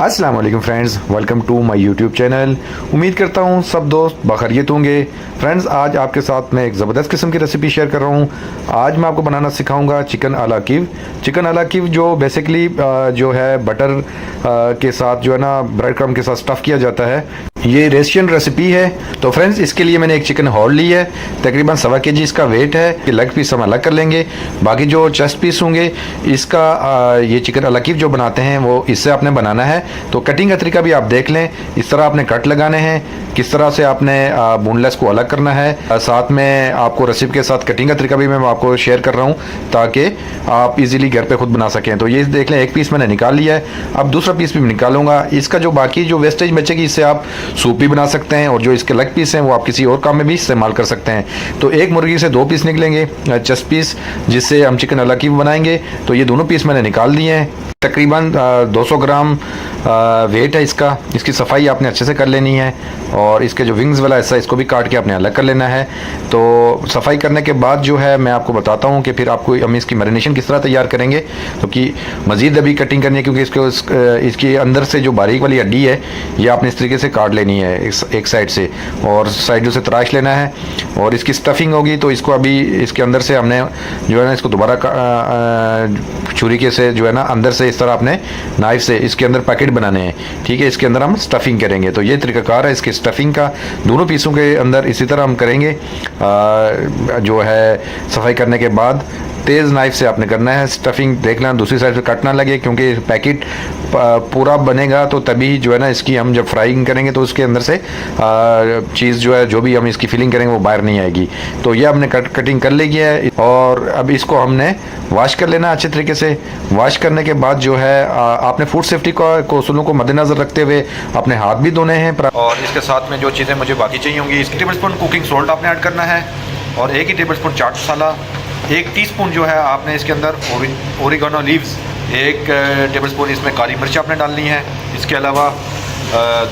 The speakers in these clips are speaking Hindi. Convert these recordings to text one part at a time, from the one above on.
अस्सलाम वालेकुम friends, welcome to my YouTube channel. उम्मीद करता हूँ सब दोस्त बखैरियत होंगे। फ्रेंड्स, आज आपके साथ मैं एक ज़बरदस्त किस्म की रेसिपी शेयर कर रहा हूँ। आज मैं आपको बनाना सिखाऊंगा चिकन अला कीव। चिकन अला कीव जो बेसिकली जो है बटर के साथ जो है ना ब्रेड क्रम्ब के साथ स्टफ़ किया जाता है। ये रेशियन रेसिपी है। तो फ्रेंड्स, इसके लिए मैंने एक चिकन हॉल ली है, तकरीबन 1.25 kg इसका वेट है। ये लेग पीस हम अलग कर लेंगे, बाकी जो चेस्ट पीस होंगे इसका ये चिकन अला कीव जो बनाते हैं वो इससे आपने बनाना है। तो कटिंग का तरीका भी आप देख लें, इस तरह आपने कट लगाने हैं, किस तरह से आपने बोनलेस को अलग करना है। साथ में आपको रेसिपी के साथ कटिंग का तरीका भी मैं आपको शेयर कर रहा हूँ ताकि आप इजीली घर पे खुद बना सकें। तो ये देख लें, एक पीस मैंने निकाल लिया है। अब दूसरा पीस भी निकालूंगा। इसका जो बाकी जो वेस्टेज बचेगी इससे आप सूप भी बना सकते हैं, और जो इसके लेग पीस हैं वो आप किसी और काम में भी इस्तेमाल कर सकते हैं। तो एक मुर्गी से 2 पीस निकलेंगे, चेस्ट पीस, जिससे हम चिकन अला कीव बनाएंगे। तो ये दोनों पीस मैंने निकाल दिए हैं। तकरीबन 200 ग्राम वेट है इसका। इसकी सफाई आपने अच्छे से कर लेनी है, और इसके जो विंग्स वाला हिस्सा इसको भी काट के आपने अलग कर लेना है। तो सफाई करने के बाद जो है मैं आपको बताता हूँ कि फिर आपको हम इसकी मैरिनेशन किस तरह तैयार करेंगे। क्योंकि मज़ीद अभी कटिंग करनी है, क्योंकि इसके अंदर से जो बारीक वाली हड्डी है ये आपने इस तरीके से काट लेनी है एक साइड से, और साइडों से तराश लेना है। और इसकी स्टफिंग होगी तो इसको अभी इसके अंदर से हमने जो है ना इसको दोबारा छुरी के से जो है ना अंदर से इस तरह अपने नाइफ से इसके अंदर पैकेट बनाने हैं। ठीक है, इसके अंदर हम स्टफिंग करेंगे। तो ये तरीकाकार है इसके स्टफिंग का। दोनों पीसों के अंदर इसी तरह हम करेंगे। जो है सफाई करने के बाद तेज़ नाइफ से आपने करना है स्टफिंग। देखना दूसरी साइड से कट ना लगे, क्योंकि पैकेट पूरा बनेगा तो तभी जो है ना इसकी हम जब फ्राइंग करेंगे तो उसके अंदर से चीज़ जो है जो भी हम इसकी फिलिंग करेंगे वो बाहर नहीं आएगी। तो ये हमने कटिंग कर ली है, और अब इसको हमने वॉश कर लेना अच्छे तरीके से। वॉश करने के बाद जो है आपने फूड सेफ्टी को उसूलों को मद्देनज़र रखते हुए अपने हाथ भी धोने हैं। और इसके साथ में जो चीज़ें मुझे बाकी चाहिए होंगी, इसकी टेबल स्पून कुकिंग सॉल्ट आपने ऐड करना है, और 1 ही table spoon chaat masala, 1 teaspoon जो है आपने इसके अंदर ओरिगानो लीव्स, 1 टेबल स्पून इसमें काली मिर्च आपने डालनी है। इसके अलावा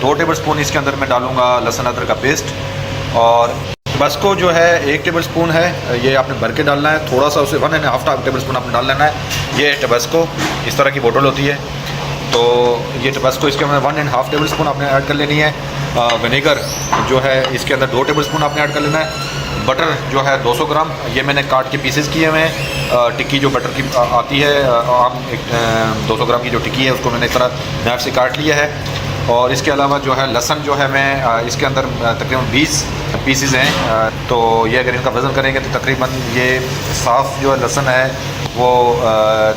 2 टेबल स्पून इसके अंदर मैं डालूँगा लहसुन अदरक का पेस्ट, और टबास्को जो है 1 टेबल स्पून है, ये आपने भर के डालना है। थोड़ा सा उसे 1.5 टेबल स्पून आपने डाल लेना है। ये टबास्को इस तरह की बोतल होती है, तो ये टबास्को इसके अंदर 1.5 टेबल स्पून आपने ऐड कर लेनी है। विनेगर जो है इसके अंदर 2 टेबल स्पून आपने ऐड कर लेना है। बटर जो है 200 ग्राम, ये मैंने काट के पीसेस किए हुए हैं। टिक्की जो बटर की आती है आम, 200 ग्राम की जो टिक्की है उसको मैंने इस तरह नाइफ से काट लिया है। और इसके अलावा जो है लहसुन जो है मैं इसके अंदर तकरीबन 20 पीसेस हैं। तो ये अगर इनका वज़न करेंगे तो तकरीबन ये साफ़ जो है लहसुन है वो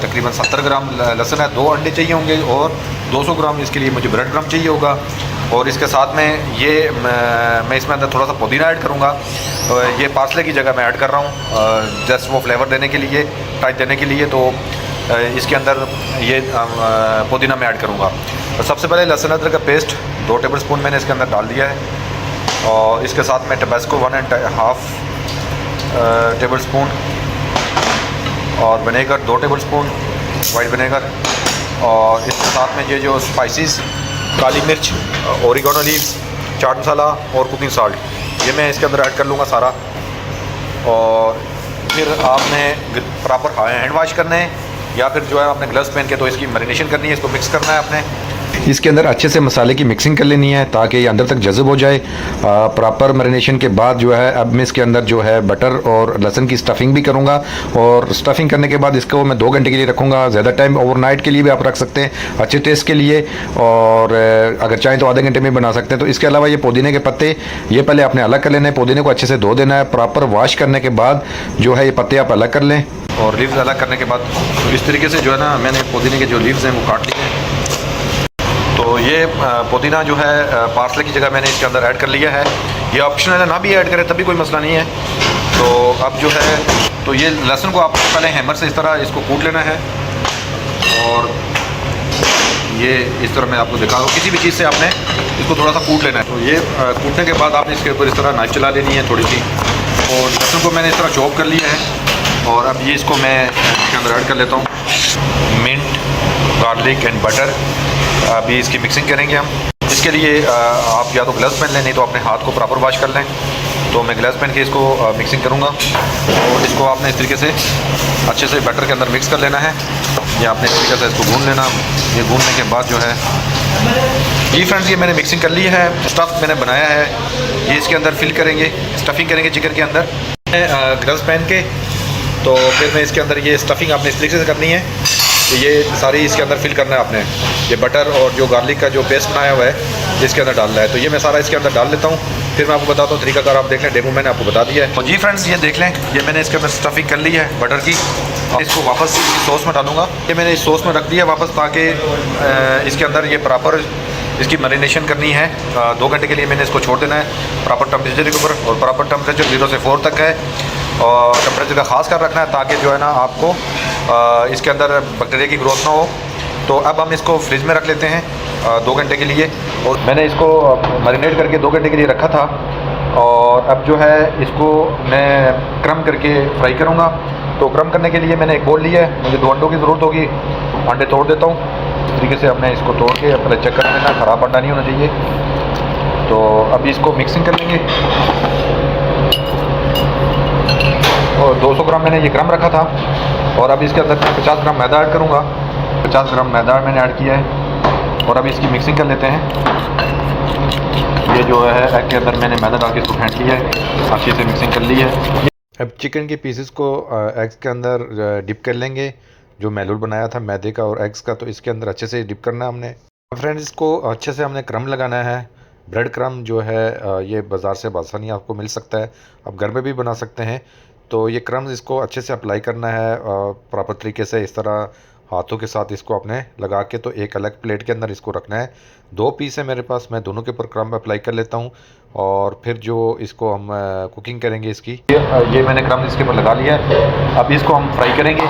तकरीबन 70 ग्राम लहसुन है। 2 अंडे चाहिए होंगे, और 200 ग्राम इसके लिए मुझे ब्रेड क्रम्ब चाहिए होगा। और इसके साथ में ये मैं इसमें अंदर थोड़ा सा पुदीना ऐड करूँगा। ये पार्सले की जगह मैं ऐड कर रहा हूँ, जस्ट वो फ्लेवर देने के लिए, टाइप देने के लिए। तो इसके अंदर ये पुदीना मैं ऐड करूँगा। तो सबसे पहले लहसुन अदरक का पेस्ट 2 टेबल स्पून मैंने इसके अंदर डाल दिया है, और इसके साथ में टबास्को 1.5 टेबल स्पून, और vinegar 2 table spoon white vinegar, और इसके साथ में ये जो स्पाइसेस, काली मिर्च, ओरिगानो लीव्स, चाट मसाला और कुकिंग सॉल्ट, ये मैं इसके अंदर ऐड कर लूँगा सारा। और फिर आपने प्रॉपर हैंड वॉश करने हैं, या फिर जो है आपने ग्लव्स पहन के तो इसकी मैरिनेशन करनी है, इसको मिक्स करना है आपने। इसके अंदर अच्छे से मसाले की मिक्सिंग कर लेनी है ताकि ये अंदर तक जज़ब हो जाए। प्रॉपर मैरिनेशन के बाद जो है अब मैं इसके अंदर जो है बटर और लहसुन की स्टफिंग भी करूँगा, और स्टफिंग करने के बाद इसको मैं 2 घंटे के लिए रखूँगा। ज़्यादा टाइम ओवरनाइट के लिए भी आप रख सकते हैं अच्छे टेस्ट के लिए, और अगर चाहें तो आधे घंटे में बना सकते हैं। तो इसके अलावा ये पुदीने के पत्ते ये पहले आपने अलग कर लेने हैं, पुदीने को अच्छे से धो देना है। प्रॉपर वॉश करने के बाद जो है ये पत्ते आप अलग कर लें, और लीव्स अलग करने के बाद तो इस तरीके से जो है ना मैंने पुदीने के जो लीव्स हैं वो काट लिए हैं। तो ये पुदीना जो है पार्सले की जगह मैंने इसके अंदर ऐड कर लिया है। ये ऑप्शनल है, ना भी ऐड करें तभी कोई मसला नहीं है। तो अब जो है तो ये लहसुन को आप पहले हैमर से इस तरह इसको कूट लेना है, और ये इस तरह मैं आपको दिखा रहा हूँ। किसी भी चीज़ से आपने इसको थोड़ा सा कूट लेना है। तो ये कूटने के बाद आपने इसके ऊपर इस तरह नाइफ चला लेनी है थोड़ी सी, और लहसुन को मैंने इस तरह चॉप कर लिया है। और अब ये इसको मैं इसके अंदर ऐड कर लेता हूँ। मिंट, गार्लिक एंड बटर, अभी इसकी मिक्सिंग करेंगे हम। इसके लिए आप या तो ग्लव्स पहन लें, नहीं तो अपने हाथ को प्रॉपर वॉश कर लें। तो मैं ग्लव्स पहन के इसको मिक्सिंग करूँगा, और इसको आपने इस तरीके से अच्छे से बैटर के अंदर मिक्स कर लेना है। ये आपने इस तरीके से इसको गूंद लेना। ये गूंदने के बाद जो है जी फ्रेंड्स, ये मैंने मिक्सिंग कर ली है। स्टफ़ मैंने बनाया है, ये इसके अंदर फिल करेंगे, स्टफ़िंग करेंगे चिकन के अंदर। ग्लव्स पहन के तो फिर मैं इसके अंदर ये स्टफ़िंग आपने इस तरीके से करनी है। तो ये सारी इसके अंदर फिल करना है आपने। ये बटर और जो गार्लिक का जो पेस्ट बनाया हुआ है इसके अंदर डालना है। तो ये मैं सारा इसके अंदर डाल लेता हूँ, फिर मैं आपको बताता हूँ तरीकाकार। आप देख लें, डेमो मैंने आपको बता दिया है। तो जी फ्रेंड्स, ये देख लें, ये मैंने इसके अंदर स्टफ़िंग कर ली है बटर की। इसको वापस सॉस में डालूँगा। ये मैंने इस सॉस में रख दिया वापस, ताकि इसके अंदर ये प्रॉपर इसकी मैरिनेशन करनी है। 2 घंटे के लिए मैंने इसको छोड़ देना है प्रॉपर टेम्परेचर के ऊपर। और प्रॉपर टेम्परेचर 0 से 4 तक है, और टेम्परेचर का खास कर रखना है, ताकि जो है ना आपको इसके अंदर बैक्टीरिया की ग्रोथ ना हो। तो अब हम इसको फ्रिज में रख लेते हैं 2 घंटे के लिए। और मैंने इसको मैरिनेट करके 2 घंटे के लिए रखा था, और अब जो है इसको मैं क्रम करके फ्राई करूँगा। तो क्रम करने के लिए मैंने एक बोल लिया है, मुझे 2 अंडों की ज़रूरत होगी। अंडे तोड़ देता हूँ इस तरीके से। हमने इसको तोड़ के पहले चेक कर लेना, ख़राब अंडा नहीं होना चाहिए। तो अभी इसको मिक्सिंग कर लेंगे। और 200 ग्राम मैंने ये क्रम रखा था, और अब इसके अंदर मैं 50 ग्राम मैदा ऐड करूँगा। 50 ग्राम मैदा मैंने ऐड किया है, और अभी इसकी मिक्सिंग कर लेते हैं। ये जो है एग के अंदर मैंने मैदा डाल के इसको फेंट लिया है, अच्छे से मिक्सिंग कर ली है। अब चिकन के पीसेस को एग्स के अंदर डिप कर लेंगे, जो मैलूर बनाया था मैदे का और एग्स का। तो इसके अंदर अच्छे से डिप करना है हमने। फ्रेंड्स, इसको अच्छे से हमने क्रम लगाना है। ब्रेड क्रम जो है ये बाज़ार से आसानी आपको मिल सकता है, आप घर में भी बना सकते हैं। तो ये क्रम्स इसको अच्छे से अप्लाई करना है प्रॉपर तरीके से। इस तरह हाथों के साथ इसको आपने लगा के, तो एक अलग प्लेट के अंदर इसको रखना है। 2 पीस है मेरे पास, मैं दोनों के ऊपर क्रम अप्लाई कर लेता हूँ। और फिर जो इसको हम कुकिंग करेंगे इसकी, ये मैंने क्रम इसके ऊपर लगा लिया है। अब इसको हम फ्राई करेंगे।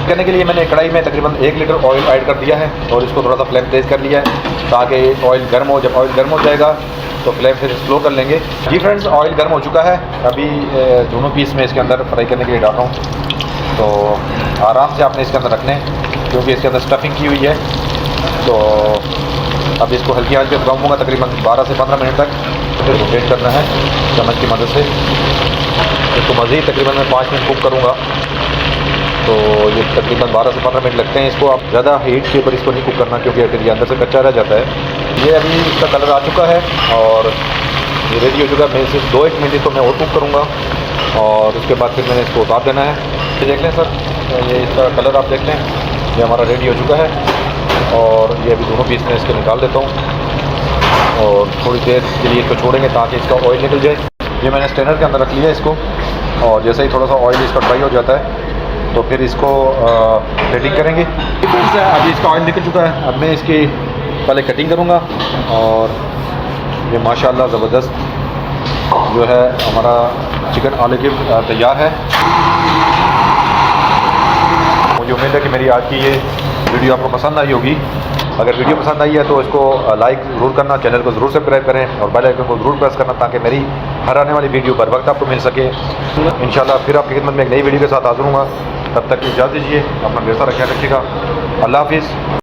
करने के लिए मैंने कढ़ाई में तकरीबन 1 लीटर ऑयल ऐड कर दिया है, और इसको थोड़ा सा फ्लेम तेज़ कर लिया है, ताकि ऑयल गर्म हो। जब ऑयल गर्म हो जाएगा तो फ्लेम फिर स्लो कर लेंगे। जी फ्रेंड्स, ऑयल गर्म हो चुका है। अभी दोनों पीस में इसके अंदर फ्राई करने के लिए डाल रहा हूँ। तो आराम से आपने इसके अंदर रखने, क्योंकि इसके अंदर स्टफिंग की हुई है। तो अब इसको हल्की आंच पे पकाऊंगा तकरीबन 12 से 15 मिनट तक। फिर रोटेट करना है चम्मच की मदद से। इसको मज़ीद तकरीबन मैं 5 मिनट कुक करूँगा। तो ये तकरीबन 12 से 15 मिनट लगते हैं। इसको आप ज़्यादा हीट के ऊपर इसको नहीं कुक करना, क्योंकि फिर ये अंदर से कच्चा रह जाता है। ये अभी इसका कलर आ चुका है, और ये रेडी हो चुका है। मैं सिर्फ 2-1 मिनट इसको मैं और कुक करूँगा, और उसके बाद फिर मैंने इसको उतार देना है। ये देख लें सर, ये इसका कलर आप देख लें, ये हमारा रेडी हो चुका है। और ये अभी दोनों पीस में इसके निकाल देता हूँ, और थोड़ी देर के लिए इसको छोड़ेंगे ताकि इसका ऑयल निकल जाए। ये मैंने स्ट्रेनर के अंदर रख लिया है इसको, और जैसे ही थोड़ा सा ऑयल इसका ड्राई हो जाता है तो फिर इसको प्लेटिंग करेंगे। अभी इसका ऑयल निकल चुका है। अब मैं इसकी पहले कटिंग करूँगा, और ये माशाल्लाह ज़बरदस्त जो है हमारा चिकन आलू कीव तैयार है। मुझे उम्मीद है कि मेरी आज की ये वीडियो आपको पसंद आई होगी। अगर वीडियो पसंद आई है तो इसको लाइक ज़रूर करना, चैनल को ज़रूर सब्सक्राइब करें, और बेल आइकन को ज़रूर प्रेस करना, ताकि मेरी हर आने वाली वीडियो बर वक्त आपको मिल सके। इंशाल्लाह फिर आपकी खिदमत में एक नई वीडियो के साथ हाज़िर हूँगा। तब तक इजाज़त दीजिए, अपना ढेर सारा ख्याल रखिएगा। अल्लाह हाफिज़।